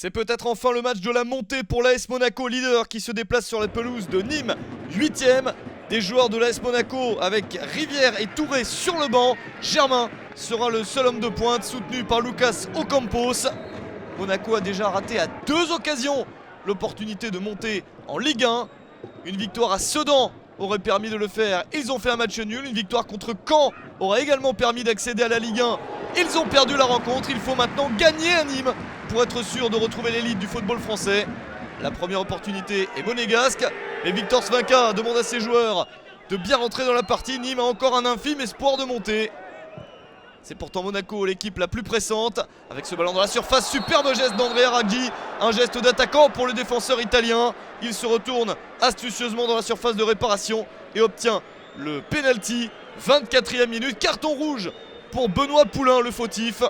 C'est peut-être enfin le match de la montée pour l'AS Monaco, leader qui se déplace sur la pelouse de Nîmes, 8ème. Des joueurs de l'AS Monaco avec Rivière et Touré sur le banc. Germain sera le seul homme de pointe, soutenu par Lucas Ocampos. Monaco a déjà raté à 2 occasions l'opportunité de monter en Ligue 1. Une victoire à Sedan aurait permis de le faire. Ils ont fait un match nul. Une victoire contre Caen aurait également permis d'accéder à la Ligue 1. Ils ont perdu la rencontre. Il faut maintenant gagner à Nîmes pour être sûr de retrouver l'élite du football français. La première opportunité est monégasque. Et Victor Svinka demande à ses joueurs de bien rentrer dans la partie. Nîmes a encore un infime espoir de monter. C'est pourtant Monaco, l'équipe la plus pressante. Avec ce ballon dans la surface, superbe geste d'Andrea Raggi. Un geste d'attaquant pour le défenseur italien. Il se retourne astucieusement dans la surface de réparation et obtient le penalty. 24e minute, carton rouge pour Benoît Poulain, le fautif.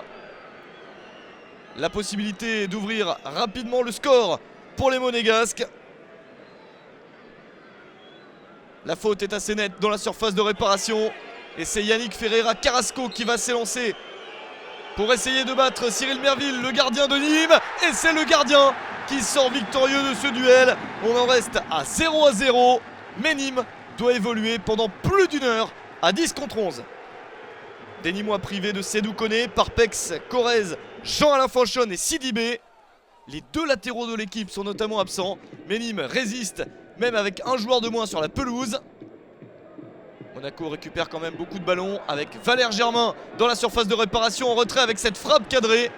La possibilité d'ouvrir rapidement le score pour les Monégasques. La faute est assez nette dans la surface de réparation. Et c'est Yannick Ferreira Carrasco qui va s'élancer pour essayer de battre Cyril Merville, le gardien de Nîmes. Et c'est le gardien qui sort victorieux de ce duel. On en reste à 0-0. Mais Nîmes doit évoluer pendant plus d'une heure à 10 contre 11. Des Nîmois privés de Sédou Koné, Parpex, Corrèze, Jean-Alain Fanchon et Sidibé. Les deux latéraux de l'équipe sont notamment absents. Mais Nîmes résiste, même avec un joueur de moins sur la pelouse. Monaco récupère quand même beaucoup de ballons avec Valère Germain dans la surface de réparation en retrait avec cette frappe cadrée.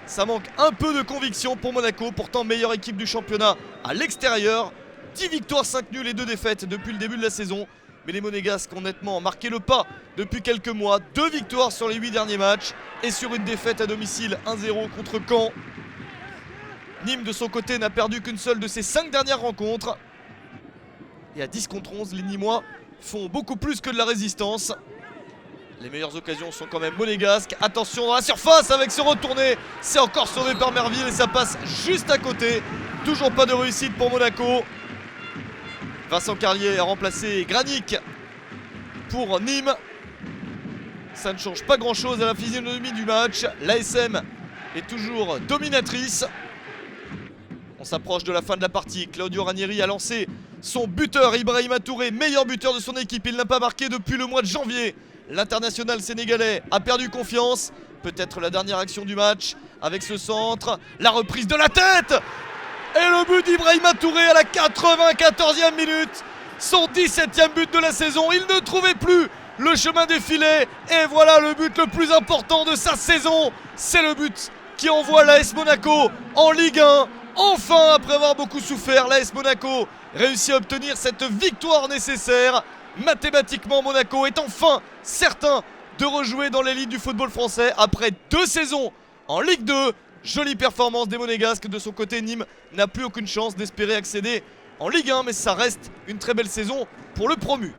Ça manque un peu de conviction pour Monaco, pourtant meilleure équipe du championnat à l'extérieur. 10 victoires, 5 nuls et 2 défaites depuis le début de la saison. Mais les Monégasques ont nettement marqué le pas depuis quelques mois. 2 victoires sur les 8 derniers matchs et sur une défaite à domicile 1-0 contre Caen. Nîmes de son côté n'a perdu qu'une seule de ses 5 dernières rencontres. Et à 10 contre 11, les Nîmois font beaucoup plus que de la résistance. Les meilleures occasions sont quand même monégasques. Attention dans la surface avec ce retourné. C'est encore sauvé par Merville et ça passe juste à côté. Toujours pas de réussite pour Monaco. Vincent Carlier a remplacé Granic pour Nîmes. Ça ne change pas grand chose à la physionomie du match. L'ASM est toujours dominatrice. On s'approche de la fin de la partie. Claudio Ranieri a lancé son buteur, Ibrahima Touré, meilleur buteur de son équipe. Il n'a pas marqué depuis le mois de janvier. L'international sénégalais a perdu confiance. Peut-être la dernière action du match avec ce centre. La reprise de la tête. Et le but d'Ibrahima Touré à la 94e minute. Son 17e but de la saison. Il ne trouvait plus le chemin des filets. Et voilà le but le plus important de sa saison. C'est le but qui envoie l'AS Monaco en Ligue 1. Enfin, après avoir beaucoup souffert, l'AS Monaco réussit à obtenir cette victoire nécessaire. Mathématiquement, Monaco est enfin certain de rejouer dans l'élite du football français après 2 saisons en Ligue 2. Jolie performance des Monégasques. De son côté, Nîmes n'a plus aucune chance d'espérer accéder en Ligue 1, mais ça reste une très belle saison pour le promu.